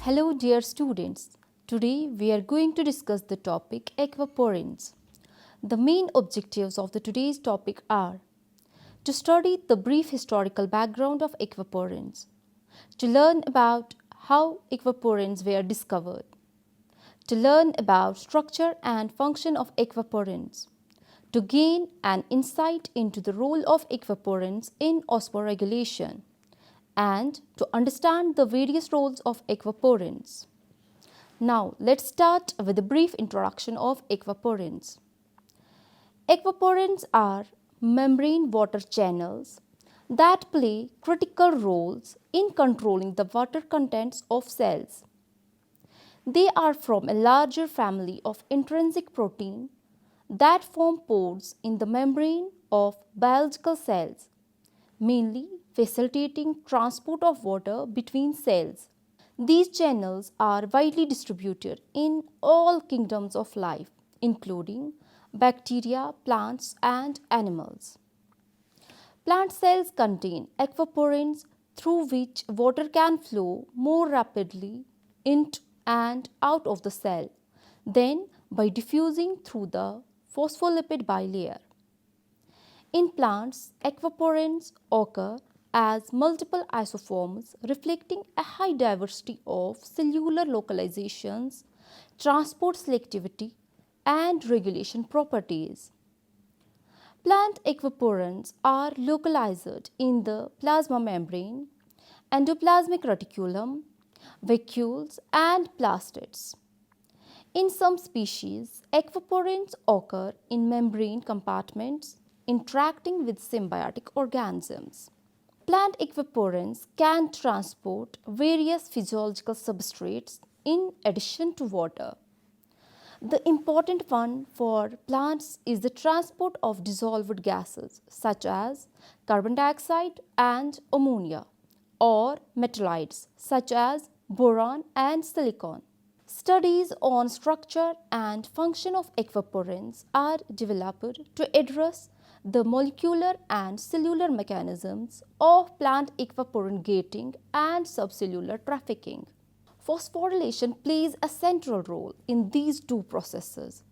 Hello dear students. Today we are going to discuss the topic aquaporins. The main objectives of today's topic are to study the brief historical background of aquaporins, to learn about how aquaporins were discovered, to learn about structure and function of aquaporins, to gain an insight into the role of aquaporins in osmoregulation, and to understand the various roles of aquaporins. Now, let's start with a brief introduction of aquaporins. Aquaporins are membrane water channels that play critical roles in controlling the water contents of cells. They are from a larger family of intrinsic protein that form pores in the membrane of biological cells, mainly facilitating transport of water between cells. These channels are widely distributed in all kingdoms of life, including bacteria, plants, and animals. Plant cells contain aquaporins through which water can flow more rapidly into and out of the cell than by diffusing through the phospholipid bilayer. In plants, aquaporins occur as multiple isoforms reflecting a high diversity of cellular localizations, transport selectivity, and regulation properties. Plant aquaporins are localized in the plasma membrane, endoplasmic reticulum, vacuoles, and plastids. In some species, aquaporins occur in membrane compartments interacting with symbiotic organisms. Plant aquaporins can transport various physiological substrates in addition to water. The important one for plants is the transport of dissolved gases such as carbon dioxide and ammonia, or metallides such as boron and silicon. Studies on structure and function of aquaporins are developed to address the molecular and cellular mechanisms of plant aquaporin gating and subcellular trafficking. Phosphorylation plays a central role in these two processes.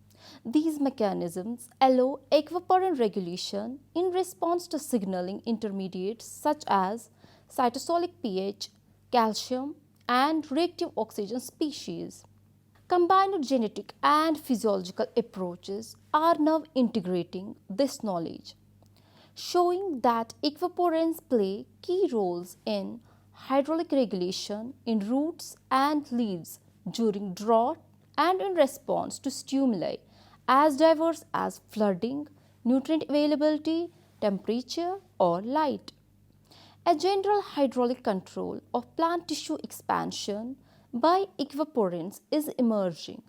These mechanisms allow aquaporin regulation in response to signaling intermediates such as cytosolic pH, calcium, and reactive oxygen species. Combined genetic and physiological approaches are now integrating this knowledge, showing that aquaporins play key roles in hydraulic regulation in roots and leaves during drought and in response to stimuli as diverse as flooding, nutrient availability, temperature, or light. A general hydraulic control of plant tissue expansion by aquaporins is emerging,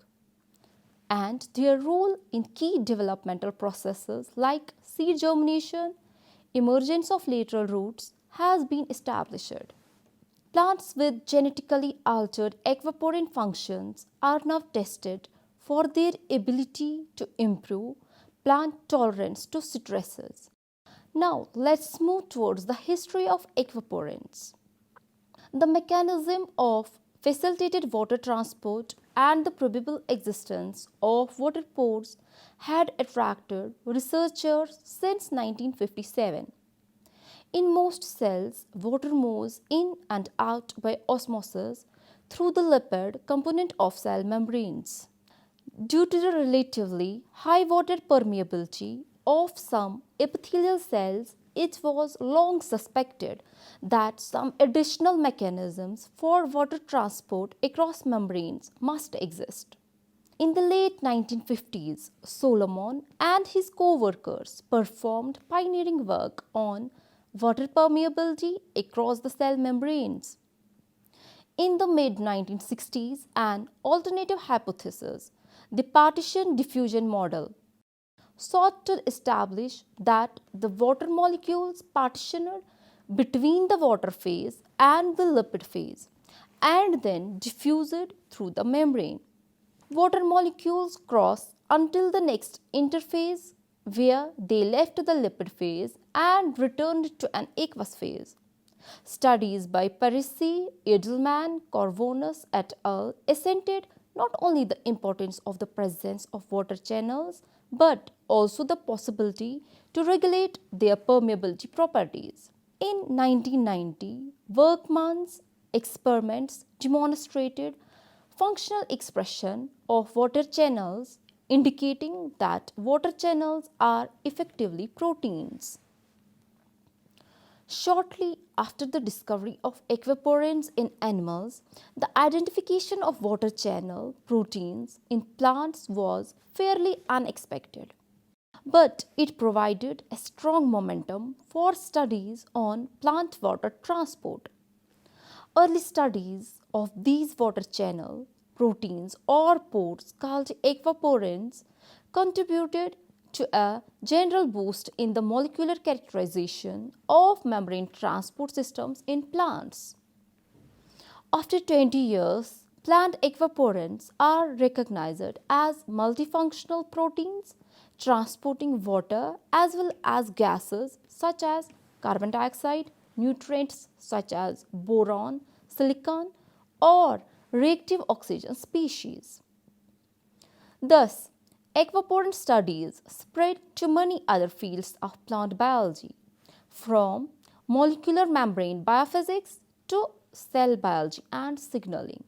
and their role in key developmental processes like seed germination, emergence of lateral roots has been established. Plants with genetically altered aquaporin functions are now tested for their ability to improve plant tolerance to stresses. Now, let's move towards the history of aquaporins. The mechanism of facilitated water transport and the probable existence of water pores had attracted researchers since 1957. In most cells, water moves in and out by osmosis through the lipid component of cell membranes. Due to the relatively high water permeability of some epithelial cells, it was long suspected that some additional mechanisms for water transport across membranes must exist. In the late 1950s, Solomon and his co-workers performed pioneering work on water permeability across the cell membranes. In the mid-1960s, an alternative hypothesis, the partition diffusion model, sought to establish that the water molecules partitioned between the water phase and the lipid phase and then diffused through the membrane. Water molecules cross until the next interphase where they left the lipid phase and returned to an aqueous phase. Studies by Parisi, Edelman, Corvinus et al. Assented not only the importance of the presence of water channels but also the possibility to regulate their permeability properties. In 1990, Workman's experiments demonstrated functional expression of water channels, indicating that water channels are effectively proteins. Shortly after the discovery of aquaporins in animals, the identification of water channel proteins in plants was fairly unexpected. But it provided a strong momentum for studies on plant water transport. Early studies of these water channel proteins or pores called aquaporins contributed to a general boost in the molecular characterization of membrane transport systems in plants. After 20 years, plant aquaporins are recognized as multifunctional proteins transporting water as well as gases such as carbon dioxide, nutrients such as boron, silicon, or reactive oxygen species. Thus, aquaporin studies spread to many other fields of plant biology, from molecular membrane biophysics to cell biology and signaling.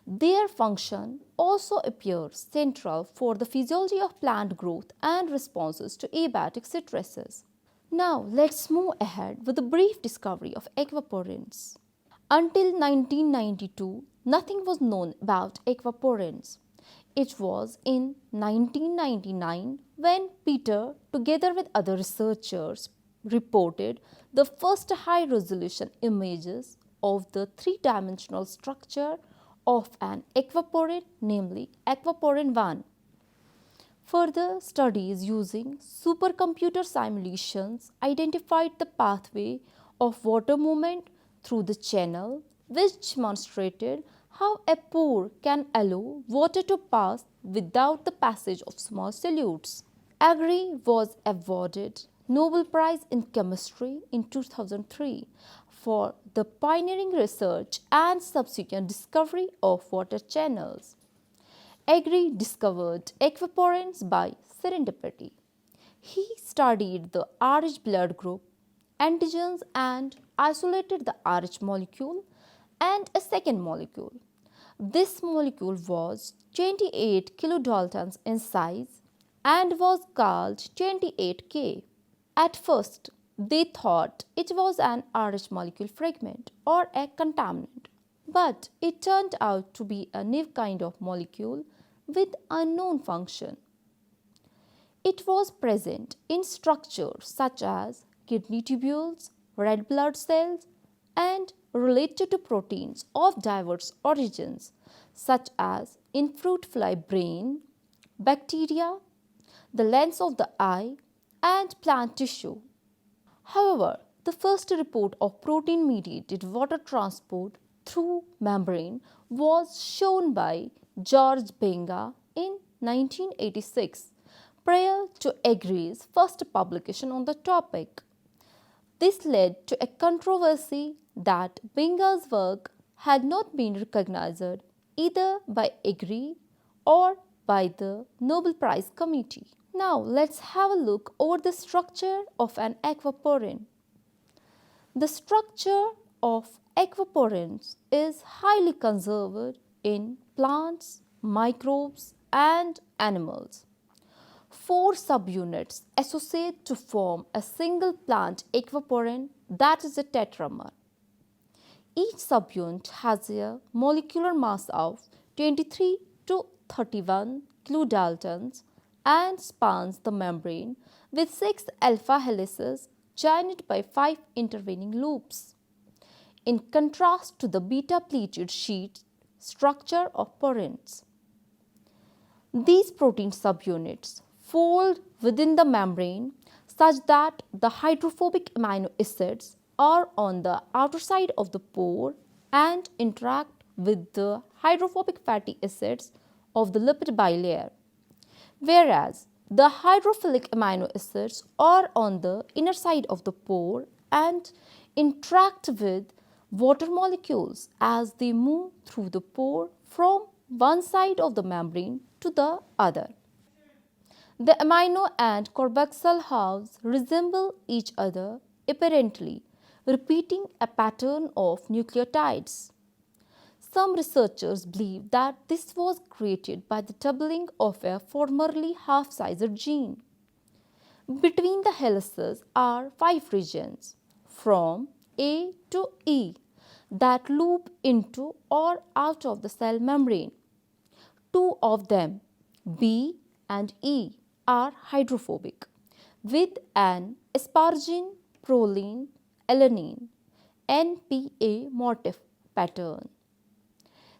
Their function also appears central for the physiology of plant growth and responses to abiotic stresses. Now, let's move ahead with a brief discovery of aquaporins. Until 1992, nothing was known about aquaporins. It was in 1999 when Peter, together with other researchers, reported the first high-resolution images of the three-dimensional structure of an aquaporin, namely aquaporin 1. Further studies using supercomputer simulations identified the pathway of water movement through the channel, which demonstrated how a pore can allow water to pass without the passage of small solutes. Agri was awarded Nobel Prize in Chemistry in 2003 for the pioneering research and subsequent discovery of water channels. Agri discovered aquaporins by serendipity. He studied the Rh blood group, antigens, and isolated the Rh molecule and a second molecule. This molecule was 28 kilodaltons in size and was called 28K. At first, they thought it was an Rh molecule fragment or a contaminant, but it turned out to be a new kind of molecule with unknown function. It was present in structures such as kidney tubules, red blood cells, and related to proteins of diverse origins such as in fruit fly brain, bacteria, the lens of the eye, and plant tissue. However, the first report of protein-mediated water transport through membrane was shown by George Benga in 1986, prior to Agri's first publication on the topic. This led to a controversy that Benga's work had not been recognized either by Agri or by the Nobel Prize Committee. Now let's have a look over the structure of an aquaporin. The structure of aquaporins is highly conserved in plants, microbes, and animals. 4 subunits associate to form a single plant aquaporin, that is a tetramer. Each subunit has a molecular mass of 23 to 31 kilodaltons and spans the membrane with 6 alpha helices joined by 5 intervening loops. In contrast to the beta pleated sheet structure of porins, these protein subunits fold within the membrane such that the hydrophobic amino acids are on the outer side of the pore and interact with the hydrophobic fatty acids of the lipid bilayer, whereas the hydrophilic amino acids are on the inner side of the pore and interact with water molecules as they move through the pore from one side of the membrane to the other. The amino and carboxyl halves resemble each other apparently, repeating a pattern of nucleotides. Some researchers believe that this was created by the doubling of a formerly half-sized gene. Between the helices are 5 regions, from A to E, that loop into or out of the cell membrane. 2 of them, B and E, are hydrophobic, with an asparagine proline alanine NPA motif pattern.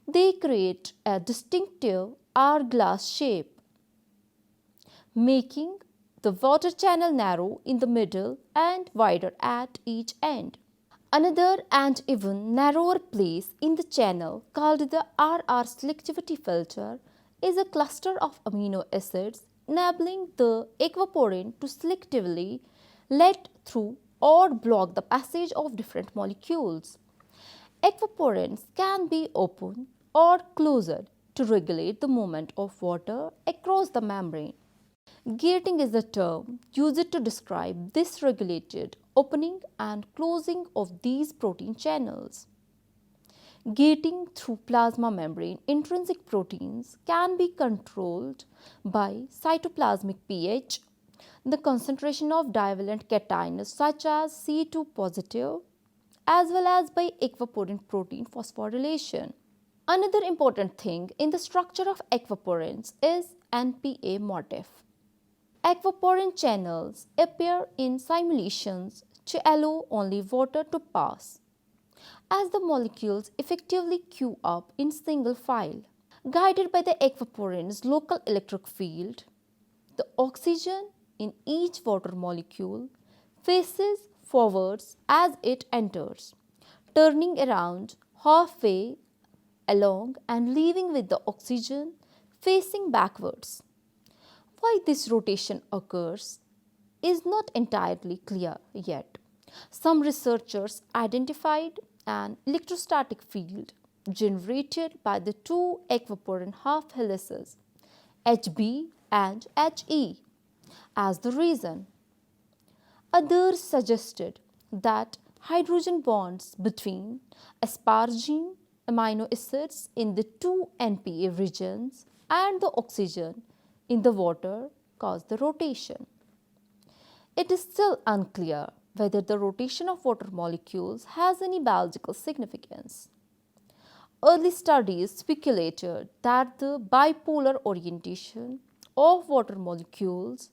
They create a distinctive hourglass shape, making the water channel narrow in the middle and wider at each end. Another and even narrower place in the channel, called the RR selectivity filter, is a cluster of amino acids enabling the aquaporin to selectively let through or block the passage of different molecules. Aquaporins can be open or closed to regulate the movement of water across the membrane. Gating is a term used to describe this regulated opening and closing of these protein channels. Gating through plasma membrane intrinsic proteins can be controlled by cytoplasmic pH, the concentration of divalent cations such as C2 positive, as well as by aquaporin protein phosphorylation. Another important thing in the structure of aquaporins is NPA motif. Aquaporin channels appear in simulations to allow only water to pass, as the molecules effectively queue up in single file. Guided by the aquaporin's local electric field, the oxygen in each water molecule faces forwards as it enters, turning around halfway along and leaving with the oxygen facing backwards. Why this rotation occurs is not entirely clear yet. Some researchers identified an electrostatic field generated by the two aquaporin half helices, HB and HE, as the reason. Others suggested that hydrogen bonds between asparagine amino acids in the two NPA regions and the oxygen in the water cause the rotation. It is still unclear whether the rotation of water molecules has any biological significance. Early studies speculated that the bipolar orientation of water molecules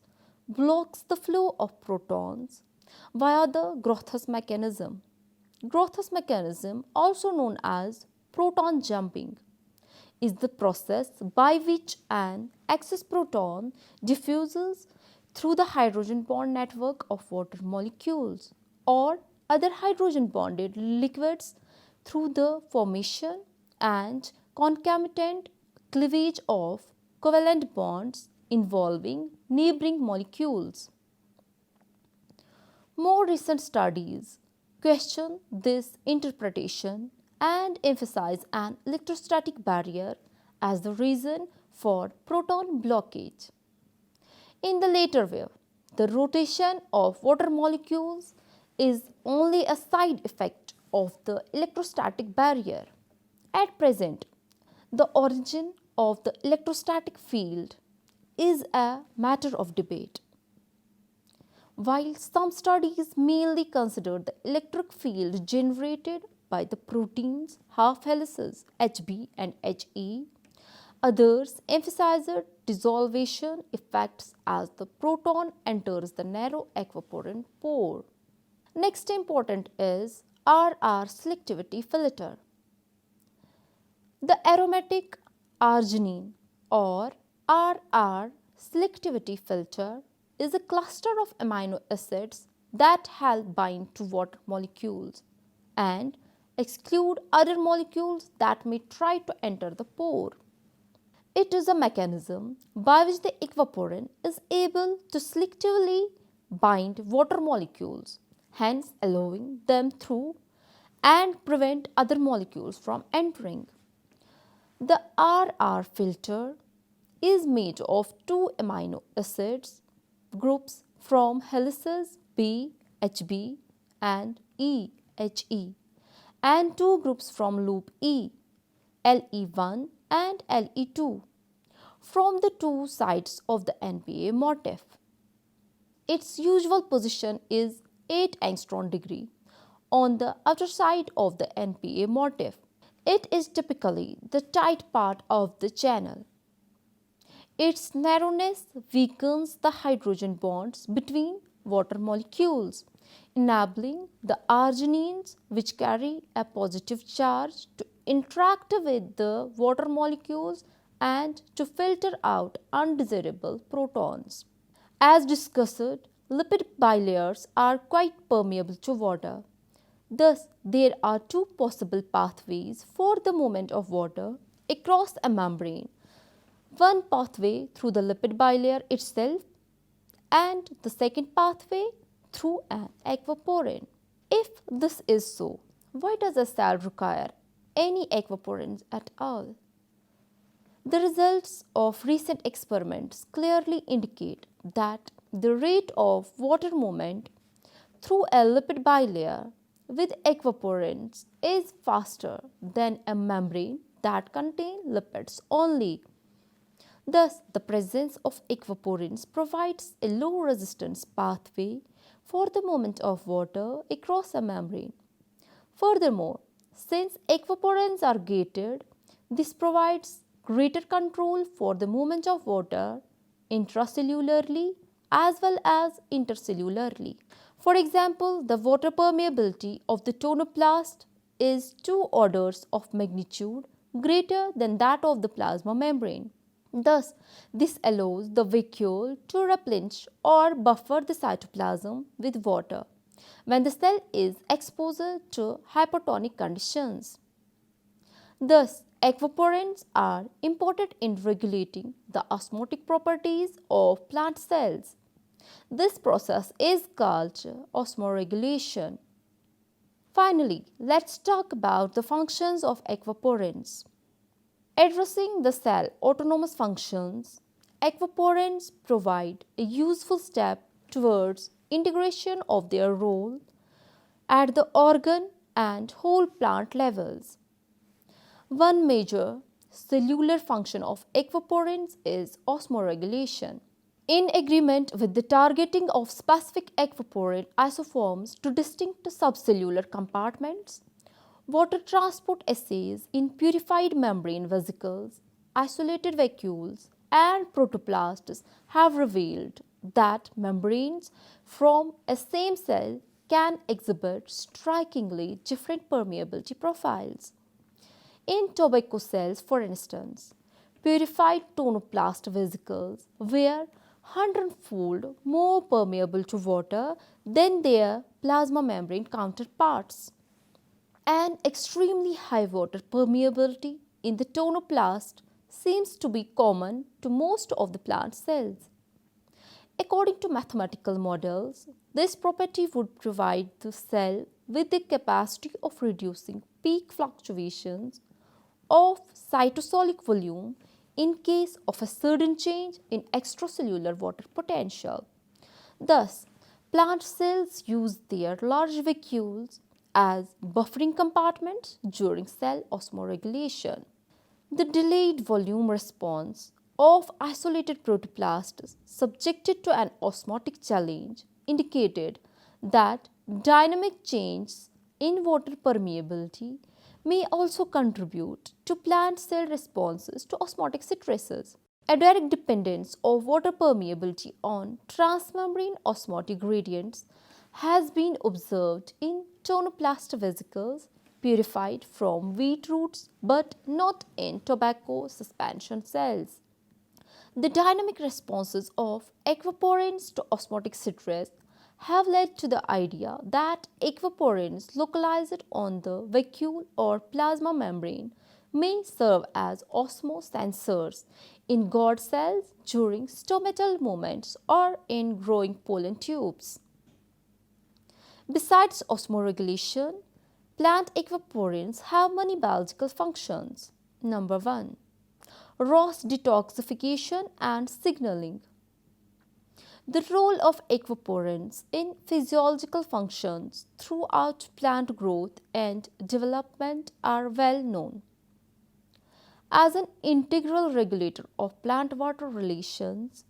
blocks the flow of protons via the Groth's mechanism. Groth's mechanism, also known as proton jumping, is the process by which an excess proton diffuses through the hydrogen bond network of water molecules or other hydrogen bonded liquids through the formation and concomitant cleavage of covalent bonds involving neighboring molecules. More recent studies question this interpretation and emphasize an electrostatic barrier as the reason for proton blockage. In the later view, the rotation of water molecules is only a side effect of the electrostatic barrier. At present, the origin of the electrostatic field is a matter of debate. While some studies mainly consider the electric field generated by the proteins half helices HB and HE, others emphasize dissolution effects as the proton enters the narrow aquaporin pore. Next important is RR selectivity filter. The aromatic arginine or RR selectivity filter is a cluster of amino acids that help bind to water molecules and exclude other molecules that may try to enter the pore. It is a mechanism by which the aquaporin is able to selectively bind water molecules, hence allowing them through and prevent other molecules from entering. The RR filter is made of two amino acids groups from helices B, HB and E, HE, and two groups from loop E, LE1 and LE2, from the two sides of the NPA motif. Its usual position is 8 angstrom degree on the outer side of the NPA motif. It is typically the tight part of the channel. Its narrowness weakens the hydrogen bonds between water molecules, enabling the arginines, which carry a positive charge, to interact with the water molecules and to filter out undesirable protons. As discussed, lipid bilayers are quite permeable to water. Thus, there are two possible pathways for the movement of water across a membrane. One pathway through the lipid bilayer itself and the second pathway through an aquaporin. If this is so, why does a cell require any aquaporins at all? The results of recent experiments clearly indicate that the rate of water movement through a lipid bilayer with aquaporins is faster than a membrane that contains lipids only. Thus, the presence of aquaporins provides a low resistance pathway for the movement of water across a membrane. Furthermore, since aquaporins are gated, this provides greater control for the movement of water intracellularly as well as intercellularly. For example, the water permeability of the tonoplast is 2 orders of magnitude greater than that of the plasma membrane. Thus, this allows the vacuole to replenish or buffer the cytoplasm with water when the cell is exposed to hypotonic conditions. Thus, aquaporins are important in regulating the osmotic properties of plant cells. This process is called osmoregulation. Finally, let's talk about the functions of aquaporins. Addressing the cell autonomous functions, aquaporins provide a useful step towards integration of their role at the organ and whole plant levels. One major cellular function of aquaporins is osmoregulation. In agreement with the targeting of specific aquaporin isoforms to distinct subcellular compartments, water transport assays in purified membrane vesicles, isolated vacuoles, and protoplasts have revealed that membranes from a same cell can exhibit strikingly different permeability profiles. In tobacco cells, for instance, purified tonoplast vesicles were 100-fold more permeable to water than their plasma membrane counterparts. An extremely high water permeability in the tonoplast seems to be common to most of the plant cells. According to mathematical models, this property would provide the cell with the capacity of reducing peak fluctuations of cytosolic volume in case of a sudden change in extracellular water potential. Thus, plant cells use their large vacuoles as buffering compartments during cell osmoregulation. The delayed volume response of isolated protoplasts subjected to an osmotic challenge indicated that dynamic changes in water permeability may also contribute to plant cell responses to osmotic stresses. A direct dependence of water permeability on transmembrane osmotic gradients has been observed in tonoplast vesicles purified from wheat roots but not in tobacco suspension cells. The dynamic responses of aquaporins to osmotic stress have led to the idea that aquaporins localized on the vacuole or plasma membrane may serve as osmosensors in gourd cells during stomatal movements or in growing pollen tubes. Besides osmoregulation, plant aquaporins have many biological functions. Number 1. ROS detoxification and signaling. The role of aquaporins in physiological functions throughout plant growth and development are well known. As an integral regulator of plant-water relations,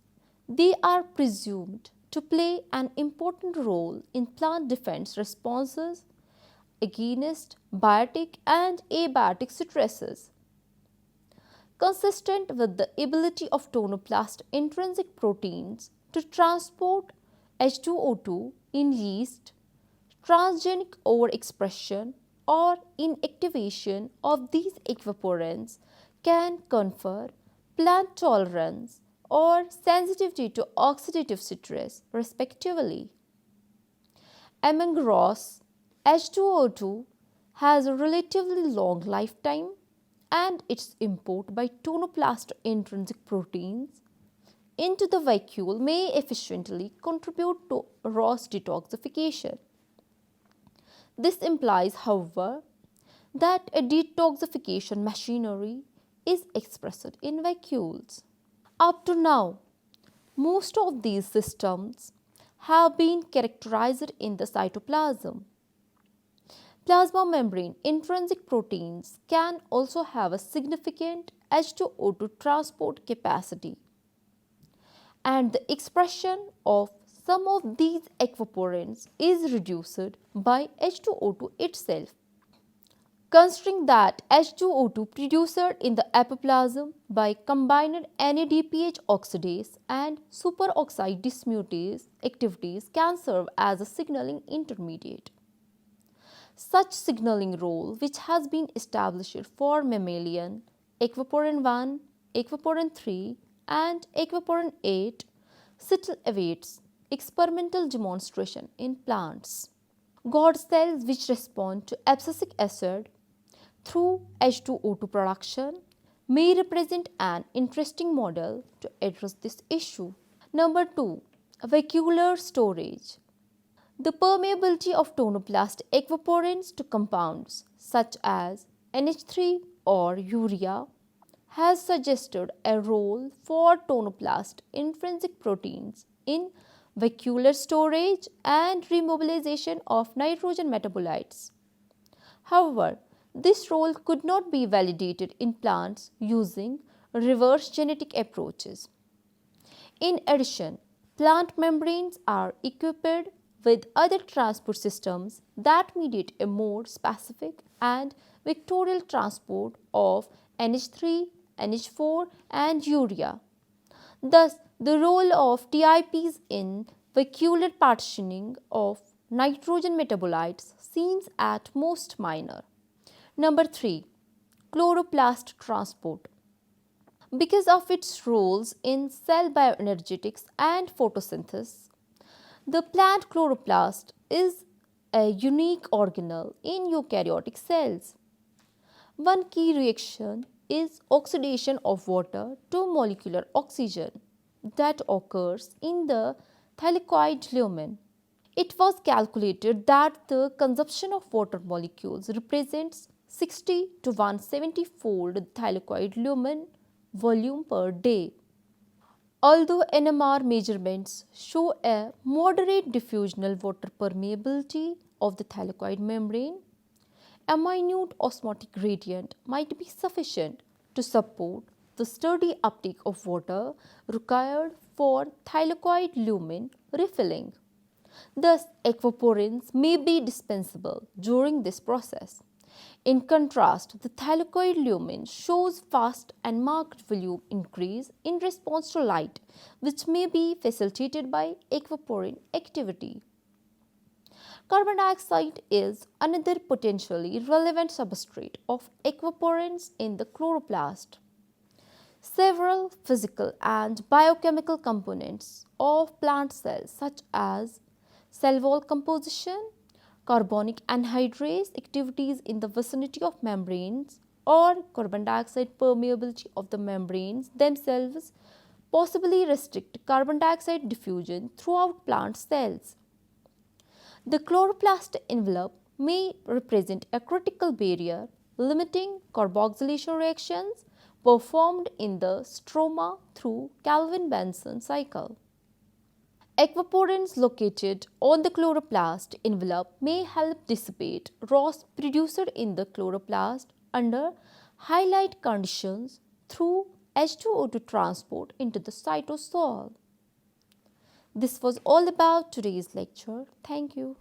they are presumed to play an important role in plant defense responses against biotic and abiotic stresses. Consistent with the ability of tonoplast intrinsic proteins to transport H2O2 in yeast, transgenic overexpression or inactivation of these aquaporins can confer plant tolerance or sensitivity to oxidative stress, respectively. Among ROS, H2O2 has a relatively long lifetime, and its import by tonoplast intrinsic proteins into the vacuole may efficiently contribute to ROS detoxification. This implies, however, that a detoxification machinery is expressed in vacuoles. Up to now, most of these systems have been characterized in the cytoplasm. Plasma membrane intrinsic proteins can also have a significant H2O2 transport capacity, and the expression of some of these aquaporins is reduced by H2O2 itself. Considering that H2O2 produced in the epiplasm by combined NADPH oxidase and superoxide dismutase activities can serve as a signaling intermediate. Such signaling role, which has been established for mammalian, aquaporin 1, aquaporin 3 and aquaporin 8, still awaits experimental demonstration in plants. God cells which respond to abscisic acid through H2O2 production may represent an interesting model to address this issue. Number 2. Vacuolar storage. The permeability of tonoplast aquaporins to compounds such as NH3 or urea has suggested a role for tonoplast intrinsic proteins in vacuolar storage and remobilization of nitrogen metabolites. However, this role could not be validated in plants using reverse genetic approaches. In addition, plant membranes are equipped with other transport systems that mediate a more specific and vectorial transport of NH3, NH4 and urea. Thus, the role of TIPs in vacuolar partitioning of nitrogen metabolites seems at most minor. Number 3. Chloroplast transport. Because of its roles in cell bioenergetics and photosynthesis, the plant chloroplast is a unique organelle in eukaryotic cells. One key reaction is oxidation of water to molecular oxygen that occurs in the thylakoid lumen. It was calculated that the consumption of water molecules represents 60 to 170-fold thylakoid lumen volume per day. Although NMR measurements show a moderate diffusional water permeability of the thylakoid membrane, a minute osmotic gradient might be sufficient to support the steady uptake of water required for thylakoid lumen refilling. Thus, aquaporins may be dispensable during this process. In contrast, the thylakoid lumen shows fast and marked volume increase in response to light, which may be facilitated by aquaporin activity. Carbon dioxide is another potentially relevant substrate of aquaporins in the chloroplast. Several physical and biochemical components of plant cells such as cell wall composition, carbonic anhydrase activities in the vicinity of membranes, or carbon dioxide permeability of the membranes themselves possibly restrict carbon dioxide diffusion throughout plant cells. The chloroplast envelope may represent a critical barrier limiting carboxylation reactions performed in the stroma through Calvin-Benson cycle. Aquaporins located on the chloroplast envelope may help dissipate ROS produced in the chloroplast under highlight conditions through H2O2 transport into the cytosol. This was all about today's lecture. Thank you.